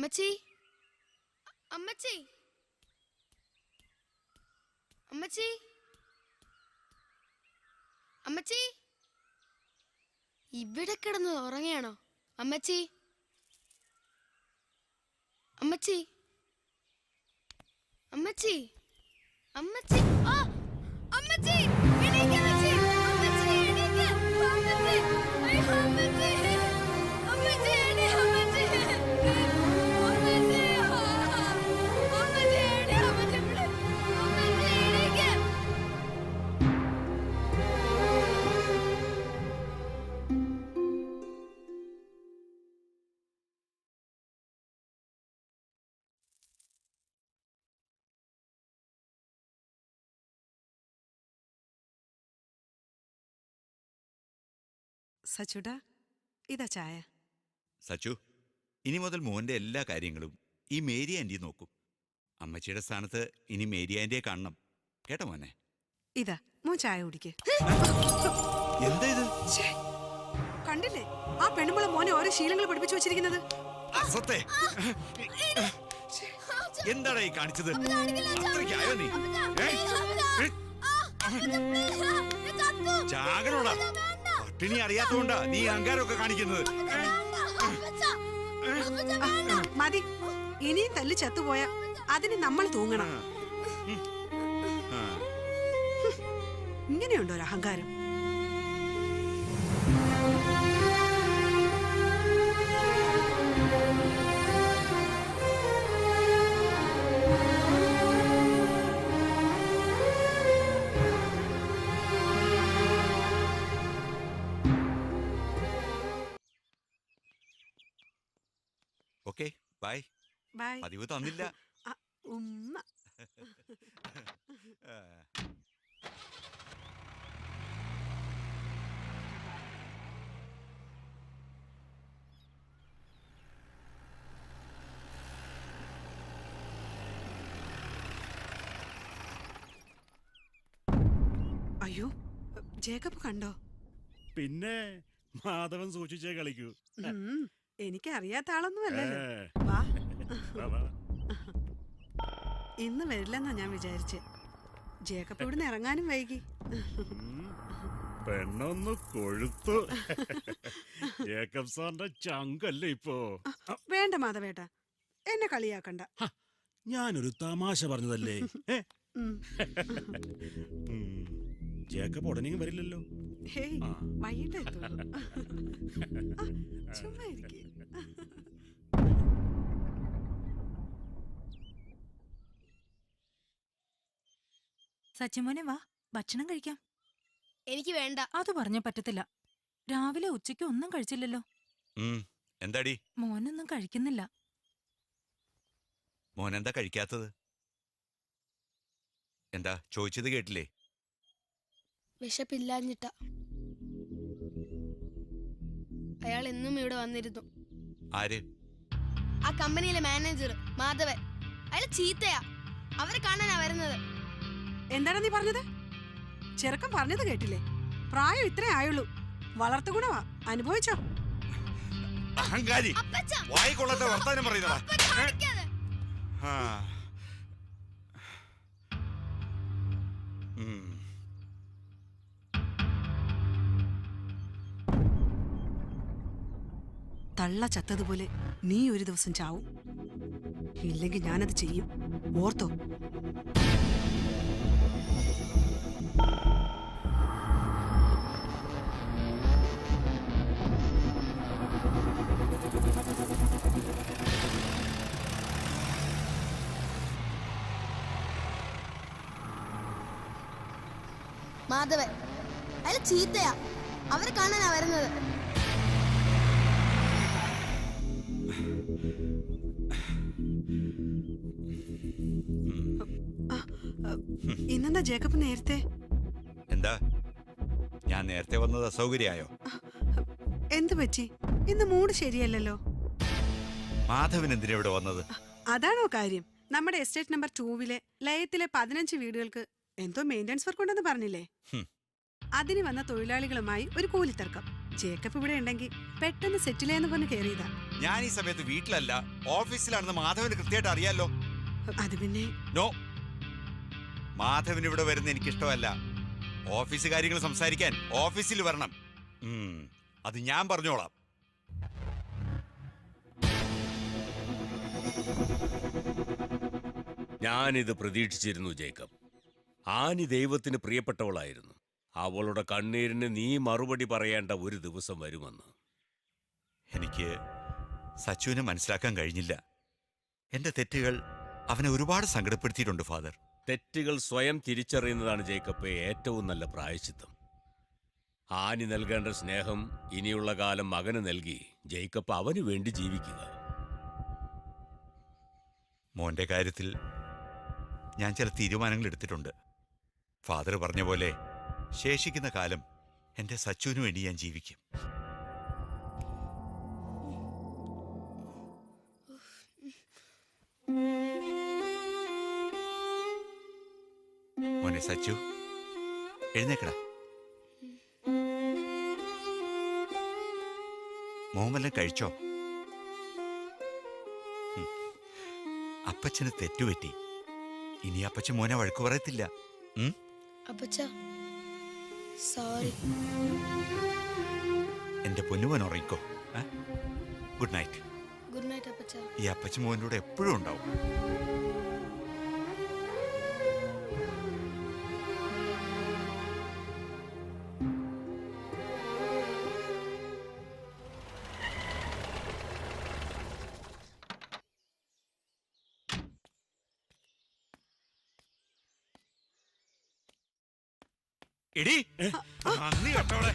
അമ്മച്ചി, അമ്മച്ചി, അമ്മച്ചി, അമ്മച്ചി, ഇവിടെ കിടന്ന് ഉറങ്ങിയാണോ? അമ്മച്ചി, അമ്മച്ചി, അമ്മച്ചി, അമ്മച്ചി, ആ അമ്മച്ചി, എണീക്ക് അമ്മച്ചി, അമ്മച്ചി എണീക്ക്, അമ്മച്ചി, അയ്യോ അമ്മച്ചി, അമ്മച്ചി എണീ, അമ്മച്ചി, അമ്മച്ചി, അമ്മച്ചി എണീ, അമ്മച്ചി ഇവിടെ, അമ്മച്ചി എണീക്ക്. സച്ചുടാ, ഇതാ ചായ. സച്ചു, ഇനി മുതൽ മോന്റെ എല്ലാ കാര്യങ്ങളും ഈ മേരി ആന്റി നോക്കും. അമ്മച്ചിയുടെ സ്ഥാനത്ത് ഇനി മേരി ആന്റിയെ കാണണം കേട്ടോ മോനെ. ഇതാ മോൻ ചായ കുടിക്ക്. എന്താ ഇത്? കണ്ടില്ലേ ആ പെണ്ണുമ്പളെ മോനെ ഓരോ ശീലങ്ങൾ പഠിപ്പിച്ചു വെച്ചിരിക്കുന്നത്. അസത്തെ, എന്താടാ ഈ കാണിച്ചത്? അത്രയ്ക്കായോ നീ? ചാകനോടാ, പട്ടിണി അറിയാത്തോണ്ടാ നീ അഹങ്കാരമൊക്കെ കാണിക്കുന്നത്. മതി, ഇനിയും തല്ലി ചത്തുപോയ അതിന് നമ്മൾ തൂങ്ങണം. ഇങ്ങനെയുണ്ടോ ഒരു അഹങ്കാരം? Okay, bye. ബൈ. പതിവ് തന്നില്ല. ഉമ്മ. അയ്യോ, ജേക്കബ് കണ്ടോ? പിന്നെ മാധവൻ സൂക്ഷിച്ചേ കളിക്കൂ. എനിക്ക് അറിയാത്ത ആളൊന്നുമല്ലല്ലോ. വാ. ഇന്ന് വരില്ലെന്നാ ഞാൻ വിചാരിച്ചേ. ജേക്കബ് ഇവിടുന്ന് ഇറങ്ങാനും വൈകി. പെണ്ണൊന്ന് കൊഴുത്തു. ജേക്കബ് സാറിന്റെ ചങ്കല്ലേ ഇപ്പോ. വേണ്ട മാധവേട്ട, എന്നെ കളിയാക്കണ്ട. ഞാനൊരു തമാശ പറഞ്ഞതല്ലേ. ജേക്കബ് ഉടനെ വരില്ലല്ലോ. ഹേയ്, വൈകിട്ട് എത്തുള്ളൂ. ചുമ്മാ ഇരിക്കേ. സച്ചിമോനെ വാ, ഭക്ഷണം കഴിക്കാം. എനിക്ക് വേണ്ട. അത് പറഞ്ഞാ പറ്റത്തില്ല. രാവിലെ ഉച്ചയ്ക്ക് ഒന്നും കഴിച്ചില്ലല്ലോ. എന്താടി മോനൊന്നും കഴിക്കുന്നില്ല. മോനെന്താ കഴിക്കാത്തത്? എന്താ ചോദിച്ചത് കേട്ടില്ലേ? വിശപ്പില്ലാഞ്ഞിട്ട. അയാൾ എന്നും ഇവിടെ വന്നിരുന്നു. ആര്? ആ കമ്പനിയിലെ മാനേജർ മാധവൻ. അയാൾ ചീത്തയാ. അവരെ കാണാനാ വരുന്നത്. എന്താണ് നീ പറഞ്ഞത്? ചെറുക്കൻ പറഞ്ഞത് കേട്ടില്ലേ? പ്രായം ഇത്രേ ആയുള്ളൂ, വളർത്തുഗുണവാ. അനുഭവിച്ചോ? അഹങ്കാരി, വായിക്കൊള്ളാത്ത വർത്താനം പറയുന്നതാ. തള്ള ചത്തതുപോലെ നീ ഒരു ദിവസം ചാവും. ഇല്ലെങ്കിൽ ഞാനത് ചെയ്യും, ഓർത്തോ? മാധവൻ. അയാൾ ചീത്തയാ. അവരെ കാണാനാ വരുന്നത്. ഇന്നെന്താ ജേക്കബ് നേരത്തെ? എന്താ, ഞാൻ നേരത്തെ വന്നത് അസൗകര്യായോ? എന്തു പറ്റി? ഇന്ന് മൂഡ് ശരിയല്ലല്ലോ. മാധവൻ എന്തിനാ ഇവിടെ വന്നത്? അതാണോ കാര്യം? നമ്മുടെ എസ്റ്റേറ്റ് നമ്പർ 2-ലെ ലയത്തിലെ 15 വീടുകൾക്ക് എന്തോ മെയിൻ്റനൻസ് വർക്ക് ഉണ്ടെന്ന് പറഞ്ഞില്ലേ? അതിന് വന്ന തൊഴിലാളികളുമായി ഒരു കൂലിത്തർക്കം. ജേക്കബ് ഇവിടെ ഉണ്ടെങ്കിൽ പെട്ടെന്ന് സെറ്റിൽ ചെയ്യാന്ന് പറഞ്ഞ് കയറിയതാ. ഞാൻ ഈ സമയത്ത് വീട്ടിലല്ല, ഓഫീസിലാണെന്ന് മാധവന് കൃത്യമായിട്ട് അറിയാലോ. അത് പിന്നെ നോ, മാധവൻ ഇവിടെ വരുന്ന എനിക്കിഷ്ടമല്ല. ഓഫീസ് കാര്യങ്ങൾ സംസാരിക്കാൻ ഓഫീസിൽ വരണം. അത് ഞാൻ പറഞ്ഞോളാം. ഞാനിത് പ്രതീക്ഷിച്ചിരുന്നു ജേക്കബ്. ആനി ദൈവത്തിന് പ്രിയപ്പെട്ടവളായിരുന്നു. അവളുടെ കണ്ണീരിന് നീ മറുപടി പറയേണ്ട ഒരു ദിവസം വരുമെന്ന്. എനിക്ക് സച്ചുവിനെ മനസ്സിലാക്കാൻ കഴിഞ്ഞില്ല. എന്റെ തെറ്റുകൾ അവനെ ഒരുപാട് സങ്കടപ്പെടുത്തിയിട്ടുണ്ട് ഫാദർ. തെറ്റുകൾ സ്വയം തിരിച്ചറിയുന്നതാണ് ജേക്കബ് ഏറ്റവും നല്ല പ്രായശ്ചിത്തം. ആനി നൽകേണ്ട സ്നേഹം ഇനിയുള്ള കാലം മകന് നൽകി ജേക്കബ് അവന് വേണ്ടി ജീവിക്കുക. മോന്റെ കാര്യത്തിൽ ഞാൻ ചില തീരുമാനങ്ങൾ എടുത്തിട്ടുണ്ട്. ഫാദർ പറഞ്ഞ പോലെ ശേഷിക്കുന്ന കാലം എന്റെ സച്ചുവിന് വേണ്ടി ഞാൻ ജീവിക്കും. മോനെ സച്ചു, എഴുന്നേക്കടാ. മോൻ വല്ലതും കഴിച്ചോ? അപ്പച്ചന് തെറ്റുപറ്റി. ഇനി അപ്പച്ചൻ മോനെ വഴക്കു പറയത്തില്ല. അപ്പച്ചാ സോറി. എന്റെ പൊന്നുമോൻ ഉറങ്ങിക്കോ. Good night. ഗുഡ് നൈറ്റ് അപ്പച്ചാ. ഈ അപ്പച്ചൻ മോൻ്റെ കൂടെ എപ്പോഴും ഉണ്ടാവും. എടി, നന്ദി കേട്ടോളെ.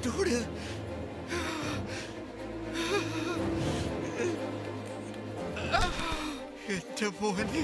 എന്നോട് എന്റെ മോനെ